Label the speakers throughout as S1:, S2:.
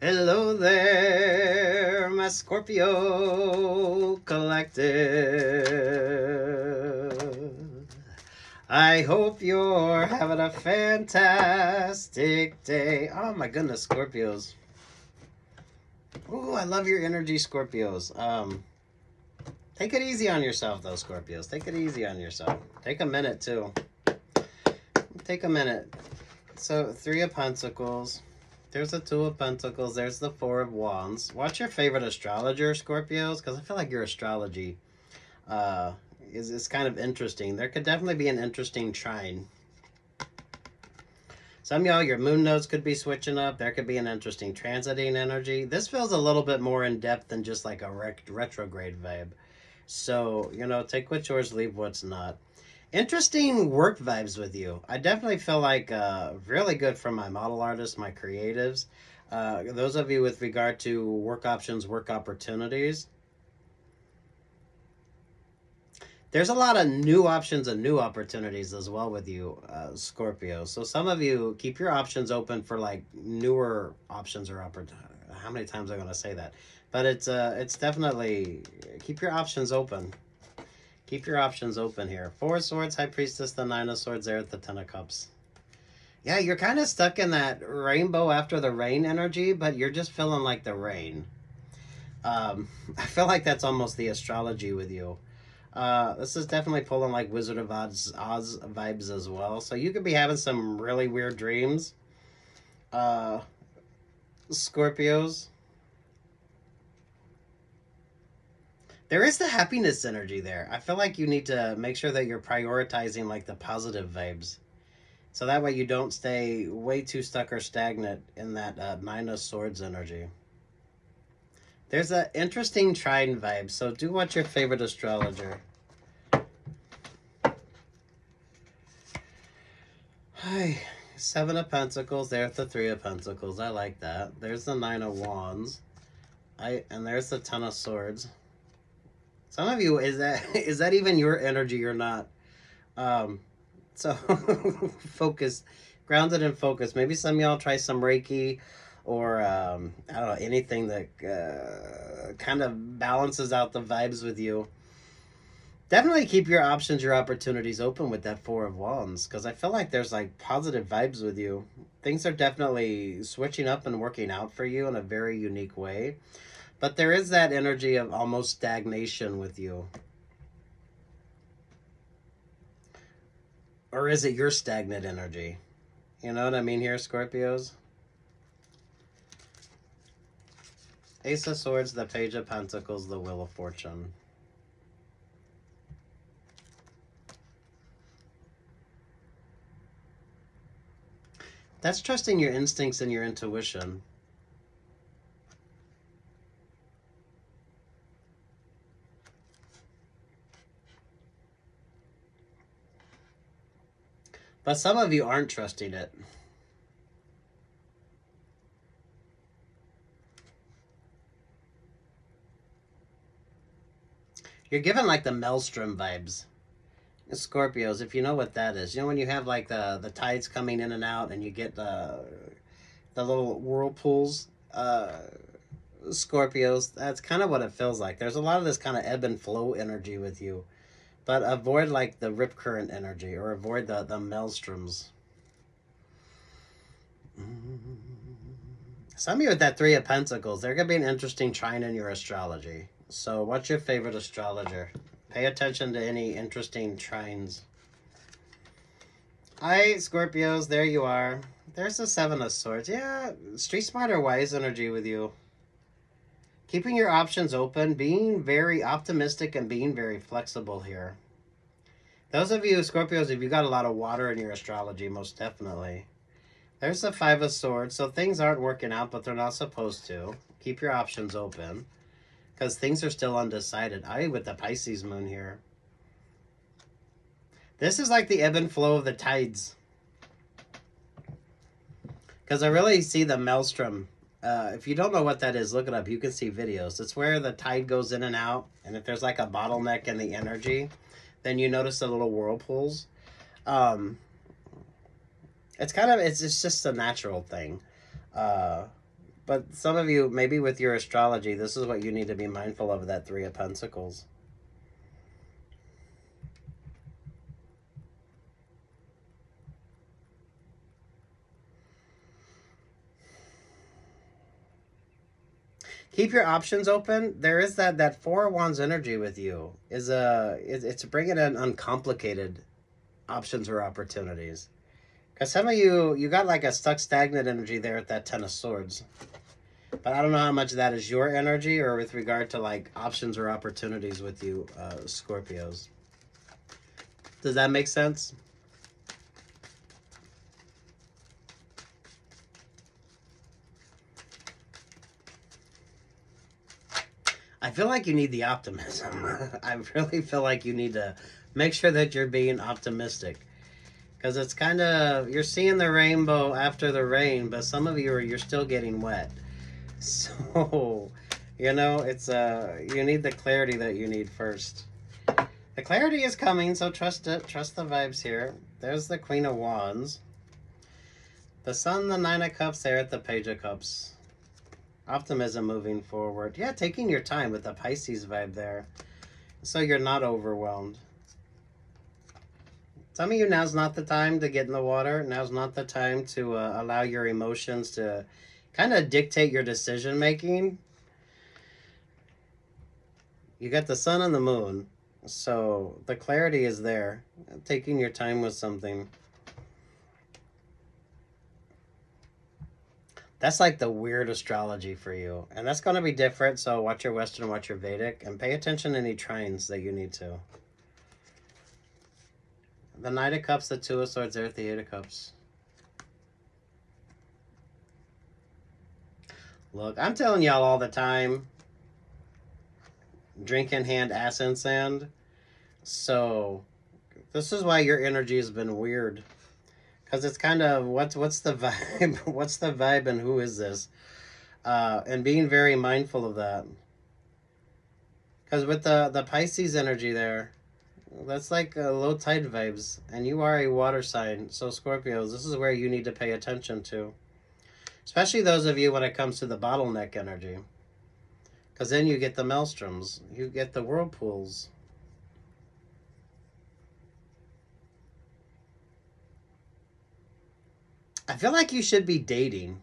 S1: Hello there, my Scorpio collective. I hope you're having a fantastic day. Oh my goodness, Scorpios. Ooh, I love your energy, Scorpios. Take it easy on yourself, though, Scorpios. Take it easy on yourself. Take a minute, too. Take a minute. So, 3 of Pentacles. There's the 2 of Pentacles. There's the 4 of Wands. What's your favorite astrologer, Scorpios? Because I feel like your astrology is kind of interesting. There could definitely be an interesting trine. Some of y'all, your moon nodes could be switching up. There could be an interesting transiting energy. This feels a little bit more in depth than just like a retrograde vibe. So, you know, take what's yours, leave what's not. Interesting work vibes with you. I definitely feel like really good for my model artists, my creatives. Those of you with regard to work options, work opportunities. There's a lot of new options and new opportunities as well with you, Scorpio. So some of you keep your options open for like newer options or opportunities. How many times am I going to say that? But it's definitely keep your options open. Keep your options open here. 4 of Swords, High Priestess, the 9 of Swords there at the 10 of Cups. Yeah, you're kind of stuck in that rainbow after the rain energy, but you're just feeling like the rain. I feel like that's almost the astrology with you. This is definitely pulling like Wizard of Oz vibes as well. So you could be having some really weird dreams. Scorpios. There is the happiness energy there. I feel like you need to make sure that you're prioritizing like the positive vibes. So that way you don't stay way too stuck or stagnant in that 9 of Swords energy. There's an interesting trine vibe. So do what's your favorite astrologer. Hi. 7 of Pentacles. There's the 3 of Pentacles. I like that. There's the 9 of Wands. And there's the 10 of Swords. Some of you, is that even your energy or not? So focus, grounded and focused. Maybe some of y'all try some Reiki or I don't know, anything that kind of balances out the vibes with you. Definitely keep your options, your opportunities open with that 4 of Wands, because I feel like there's like positive vibes with you. Things are definitely switching up and working out for you in a very unique way. But there is that energy of almost stagnation with you. Or is it your stagnant energy? You know what I mean here, Scorpios? Ace of Swords, the Page of Pentacles, the Wheel of Fortune. That's trusting your instincts and your intuition. But some of you aren't trusting it. You're given like the maelstrom vibes. Scorpios, if you know what that is. You know when you have like the tides coming in and out and you get the little whirlpools? Scorpios, that's kind of what it feels like. There's a lot of this kind of ebb and flow energy with you. But avoid like the rip current energy, or avoid the maelstroms. Some of you with that 3 of Pentacles, there could be an interesting trine in your astrology. So what's your favorite astrologer? Pay attention to any interesting trines. Hi, Scorpios, there you are. There's the 7 of Swords. Yeah, street smart or wise energy with you. Keeping your options open, being very optimistic and being very flexible here. Those of you, Scorpios, if you got a lot of water in your astrology, most definitely. There's the 5 of Swords. So things aren't working out, but they're not supposed to. Keep your options open, because things are still undecided. With the Pisces moon here. This is like the ebb and flow of the tides. Because I really see the maelstrom. If you don't know what that is, look it up. You can see videos. It's where the tide goes in and out. And if there's like a bottleneck in the energy, then you notice the little whirlpools. It's just a natural thing. But some of you, maybe with your astrology, this is what you need to be mindful of, that Three of Pentacles. Keep your options open. There is that Four of Wands energy with you. It's bringing in uncomplicated options or opportunities. Because some of you got like a stuck stagnant energy there at that Ten of Swords. But I don't know how much of that is your energy or with regard to like options or opportunities with you, Scorpios. Does that make sense? I feel like you need the optimism. I really feel like you need to make sure that you're being optimistic. Because it's kind of, you're seeing the rainbow after the rain, but some of you're still getting wet. So, you know, it's you need the clarity that you need first. The clarity is coming, so trust it. Trust the vibes here. There's the Queen of Wands. The Sun, the Nine of Cups there at the Page of Cups. Optimism moving forward. Yeah, taking your time with the Pisces vibe there. So you're not overwhelmed. Some of you, now's not the time to get in the water. Now's not the time to allow your emotions to kind of dictate your decision making. You got the Sun and the Moon. So the clarity is there. Taking your time with something. That's like the weird astrology for you. And that's going to be different. So watch your Western, watch your Vedic. And pay attention to any trines that you need to. The Knight of Cups, the Two of Swords there at the Eight of Cups. Look, I'm telling y'all all the time. Drink in hand, ass in sand. So this is why your energy has been weird. Because it's kind of, what's the vibe? What's the vibe and who is this? And being very mindful of that. Because with the Pisces energy there, that's like low tide vibes. And you are a water sign. So Scorpios, this is where you need to pay attention to. Especially those of you when it comes to the bottleneck energy. Because then you get the maelstroms. You get the whirlpools. I feel like you should be dating.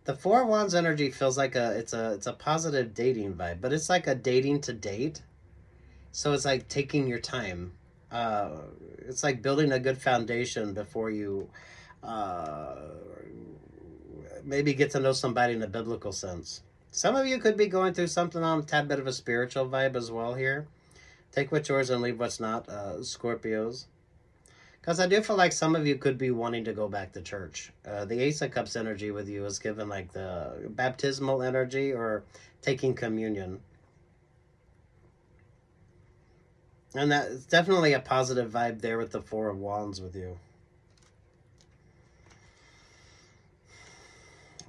S1: The Four of Wands energy feels like it's a positive dating vibe, but it's like a dating to date. So it's like taking your time. It's like building a good foundation before you maybe get to know somebody in a biblical sense. Some of you could be going through something on a tad bit of a spiritual vibe as well here. Take what's yours and leave what's not, Scorpios. Because I do feel like some of you could be wanting to go back to church. The Ace of Cups energy with you is given like the baptismal energy or taking communion. And that's definitely a positive vibe there with the Four of Wands with you.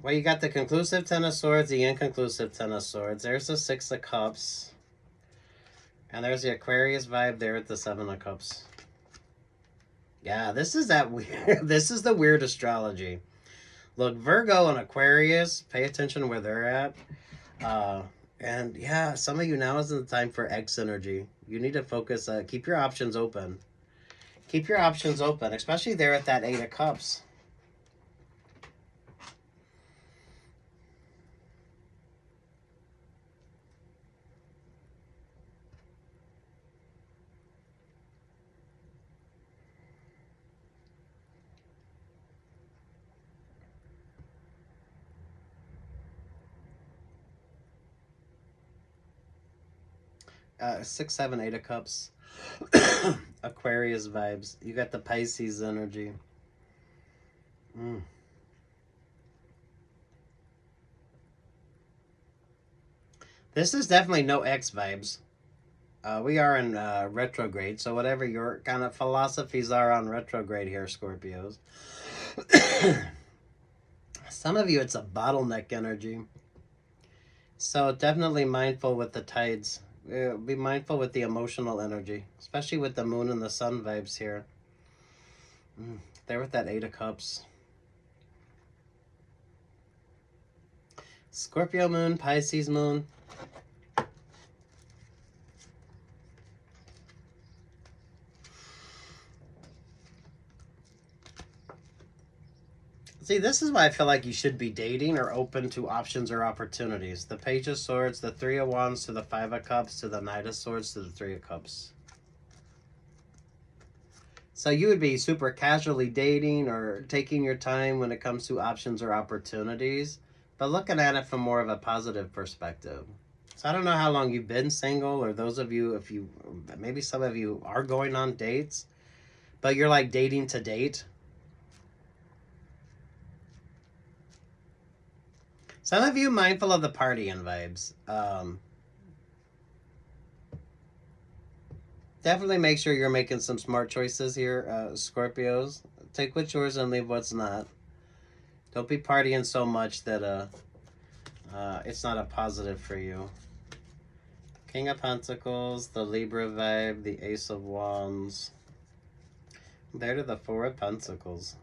S1: Well, you got the conclusive Ten of Swords, the inconclusive Ten of Swords. There's the Six of Cups. And there's the Aquarius vibe there at the Seven of Cups. Yeah, this is that weird. This is the weird astrology. Look, Virgo and Aquarius, pay attention where they're at. And yeah, some of you, now isn't the time for X energy. You need to focus, keep your options open. Keep your options open, especially there at that Eight of Cups. Six, seven, Eight of Cups. Aquarius vibes. You got the Pisces energy. This is definitely no X vibes. We are in retrograde, so whatever your kind of philosophies are on retrograde here, Scorpios. Some of you, it's a bottleneck energy. So definitely mindful with the tides. Be mindful with the emotional energy, especially with the Moon and the Sun vibes here. There with that Eight of Cups. Scorpio moon, Pisces moon. See, this is why I feel like you should be dating or open to options or opportunities. The Page of Swords, the Three of Wands to the Five of Cups to the Knight of Swords to the Three of Cups. So you would be super casually dating or taking your time when it comes to options or opportunities, but looking at it from more of a positive perspective. So I don't know how long you've been single, or those of you, if you, maybe some of you are going on dates, but you're like dating to date. Some of you mindful of the partying vibes. Definitely make sure you're making some smart choices here, Scorpios. Take what's yours and leave what's not. Don't be partying so much that it's not a positive for you. King of Pentacles, the Libra vibe, the Ace of Wands. There to the Four of Pentacles.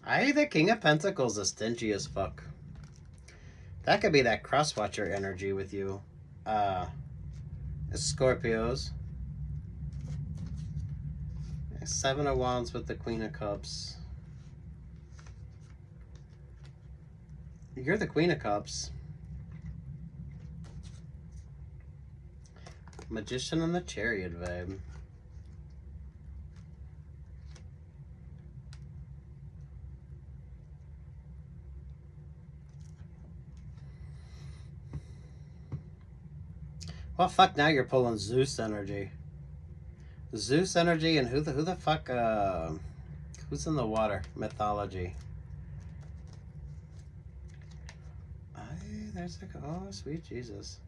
S1: The King of Pentacles is stingy as fuck. That could be that cross-watcher energy with you. Scorpios. Seven of Wands with the Queen of Cups. You're the Queen of Cups. Magician and the Chariot vibe. Well, fuck, now you're pulling Zeus energy. Zeus energy, and who the fuck, who's in the water? Mythology. There's like, oh, sweet Jesus.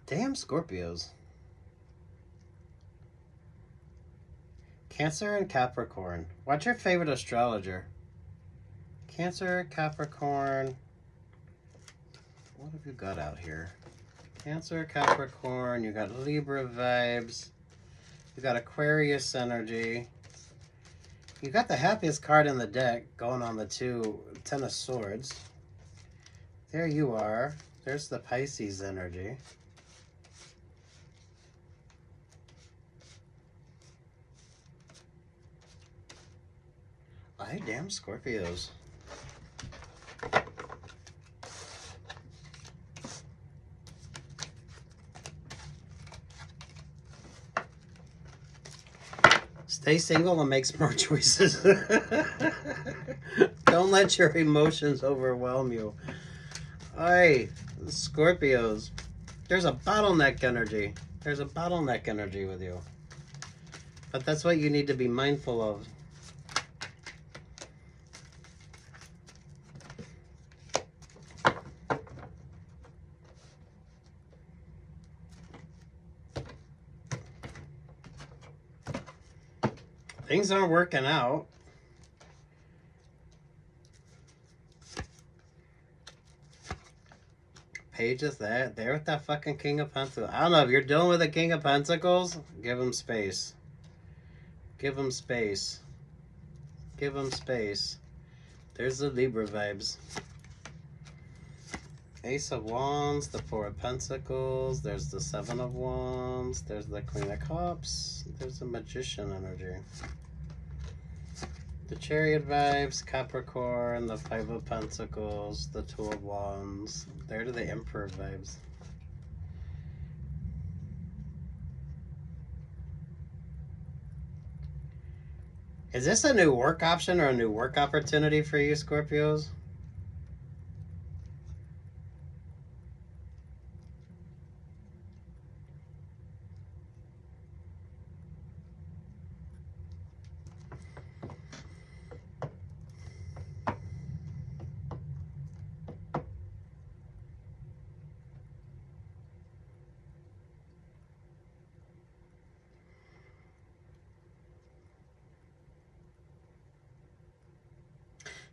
S1: Damn Scorpios. Cancer and Capricorn. What's your favorite astrologer? Cancer, Capricorn. What have you got out here? Cancer, Capricorn. You got Libra vibes. You got Aquarius energy. You got the happiest card in the deck going on the Ten of Swords. There you are. There's the Pisces energy. Damn Scorpios. Stay single and make smart choices. Don't let your emotions overwhelm you. Aye, Scorpios. There's a bottleneck energy. There's a bottleneck energy with you. But that's what you need to be mindful of. Things aren't working out. Page is there with that fucking King of Pentacles. I don't know, if you're dealing with a King of Pentacles, give him space. Give him space. Give him space. There's the Libra vibes. Ace of Wands, the Four of Pentacles, there's the Seven of Wands, there's the Queen of Cups, there's the Magician energy. The Chariot vibes, Capricorn, the Five of Pentacles, the Two of Wands. There to the Emperor vibes. Is this a new work option or a new work opportunity for you, Scorpios?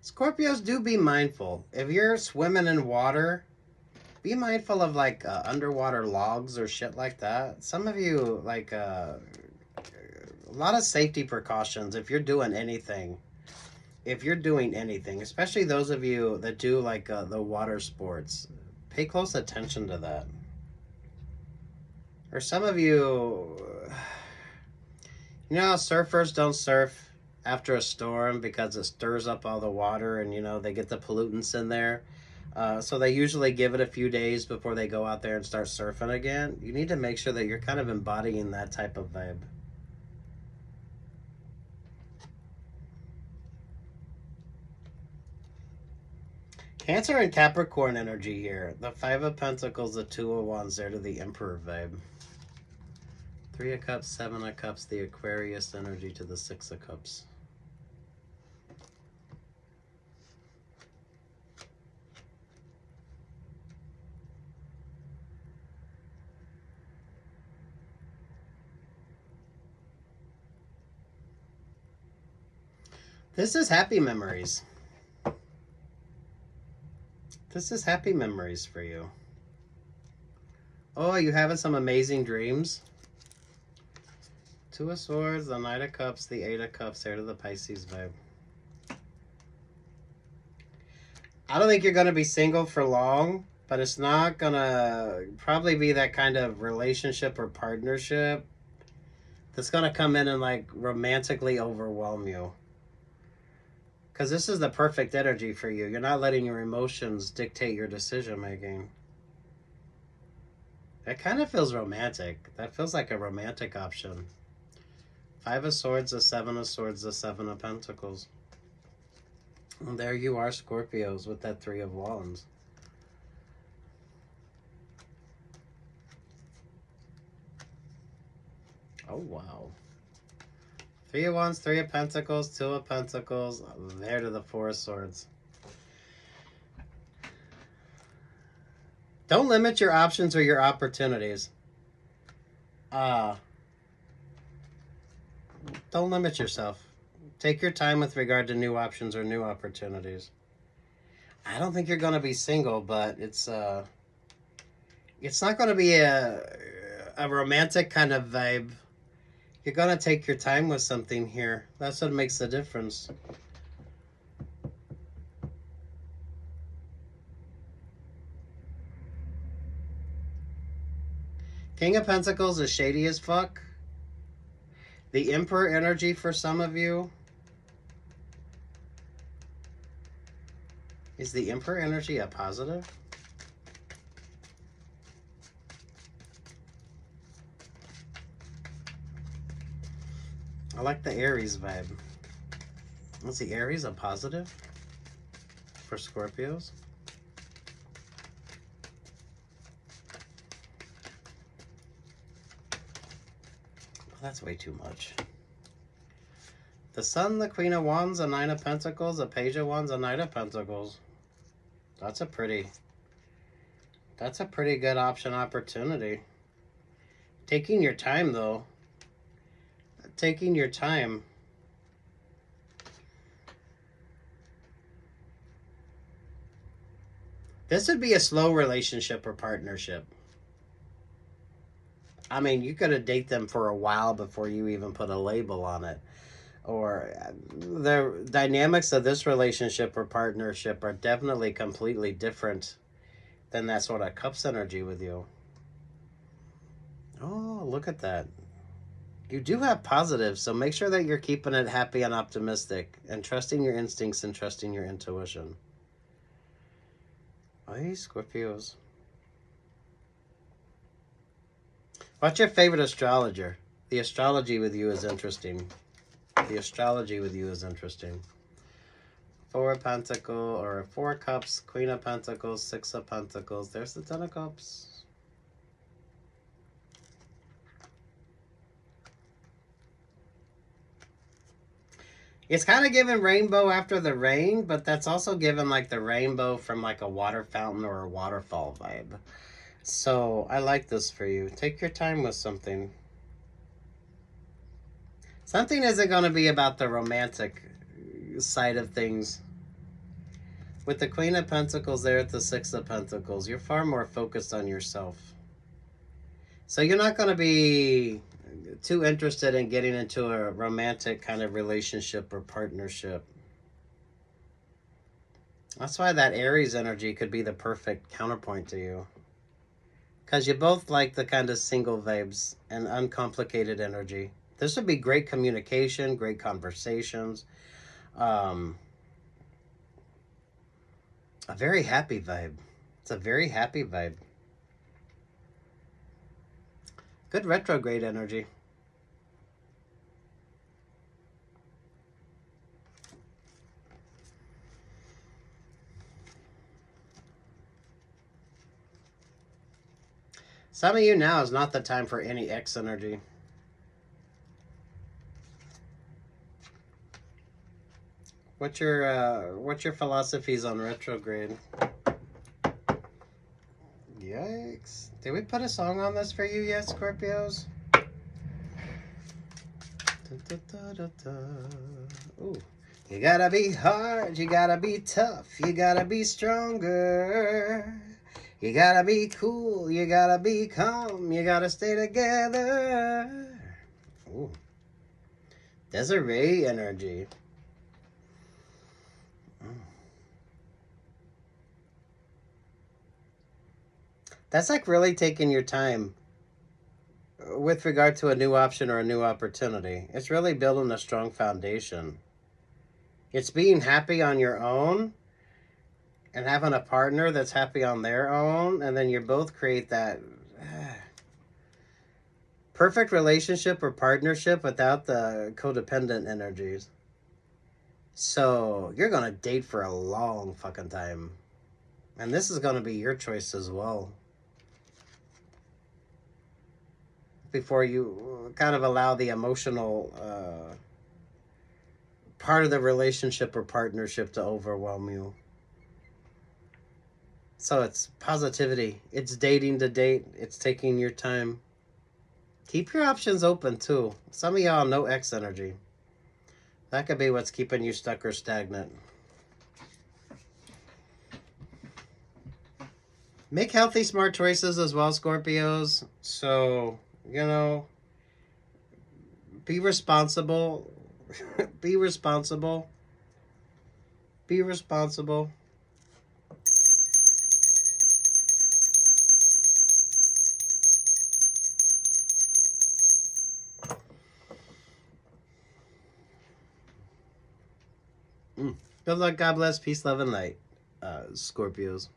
S1: Scorpios, do be mindful. If you're swimming in water, be mindful of like underwater logs or shit like that. Some of you, like a lot of safety precautions if you're doing anything. If you're doing anything, especially those of you that do like the water sports, pay close attention to that. Or some of you, you know how surfers don't surf after a storm because it stirs up all the water and, you know, they get the pollutants in there. So they usually give it a few days before they go out there and start surfing again. You need to make sure that you're kind of embodying that type of vibe. Cancer and Capricorn energy here. The Five of Pentacles, the Two of Wands there to the Emperor vibe. Three of Cups, Seven of Cups, the Aquarius energy to the Six of Cups. This is happy memories. This is happy memories for you. Oh, you having some amazing dreams? Two of Swords, the Knight of Cups, the Eight of Cups, there to the Pisces vibe. I don't think you're going to be single for long, but it's not going to probably be that kind of relationship or partnership that's going to come in and like romantically overwhelm you. Because this is the perfect energy for you. You're not letting your emotions dictate your decision making. That kind of feels romantic. That feels like a romantic option. Five of Swords, the Seven of Swords, the Seven of Pentacles. And there you are, Scorpios, with that Three of Wands. Oh, wow. Three of Wands, Three of Pentacles, Two of Pentacles, there to the Four of Swords. Don't limit your options or your opportunities. Don't limit yourself. Take your time with regard to new options or new opportunities. I don't think you're going to be single, but it's not going to be a romantic kind of vibe. You're going to take your time with something here. That's what makes the difference. King of Pentacles is shady as fuck. The Emperor energy for some of you. Is the Emperor energy a positive? I like the Aries vibe. Is the Aries a positive for Scorpios? That's way too much. The Sun, the Queen of Wands, a Nine of Pentacles, a Page of Wands, a Knight of Pentacles. That's a pretty good opportunity. Taking your time, though. Taking your time. This would be a slow relationship or partnership. I mean, you could have dated them for a while before you even put a label on it. Or the dynamics of this relationship or partnership are definitely completely different than that sort of Cups energy with you. Oh, look at that. You do have positives, so make sure that you're keeping it happy and optimistic and trusting your instincts and trusting your intuition. Hey, Scorpios. What's your favorite astrologer? The astrology with you is interesting. The astrology with you is interesting. Four of Pentacles, or Four Cups, Queen of Pentacles, Six of Pentacles. There's the Ten of Cups. It's kind of giving rainbow after the rain, but that's also giving like the rainbow from like a water fountain or a waterfall vibe. So I like this for you. Take your time with something. Something isn't going to be about the romantic side of things. With the Queen of Pentacles there at the Six of Pentacles, you're far more focused on yourself. So you're not going to be too interested in getting into a romantic kind of relationship or partnership. That's why that Aries energy could be the perfect counterpoint to you. Because you both like the kind of single vibes and uncomplicated energy. This would be great communication, great conversations. A very happy vibe. It's a very happy vibe. Good retrograde energy. Some of you now is not the time for any X energy. What's your philosophies on retrograde? Yikes. Did we put a song on this for you yet, Scorpios? Ooh. You gotta be hard, you gotta be tough, you gotta be stronger. You gotta be cool, you gotta be calm, you gotta stay together. Ooh. Desiree energy. That's like really taking your time with regard to a new option or a new opportunity. It's really building a strong foundation. It's being happy on your own and having a partner that's happy on their own, and then you both create that perfect relationship or partnership without the codependent energies. So you're going to date for a long fucking time. And this is going to be your choice as well. Before you kind of allow the emotional part of the relationship or partnership to overwhelm you. So it's positivity. It's dating to date. It's taking your time. Keep your options open too. Some of y'all no X energy. That could be what's keeping you stuck or stagnant. Make healthy, smart choices as well, Scorpios. So, you know, be responsible. Be responsible. Be responsible. Good luck, God bless, peace, love, and light, Scorpios.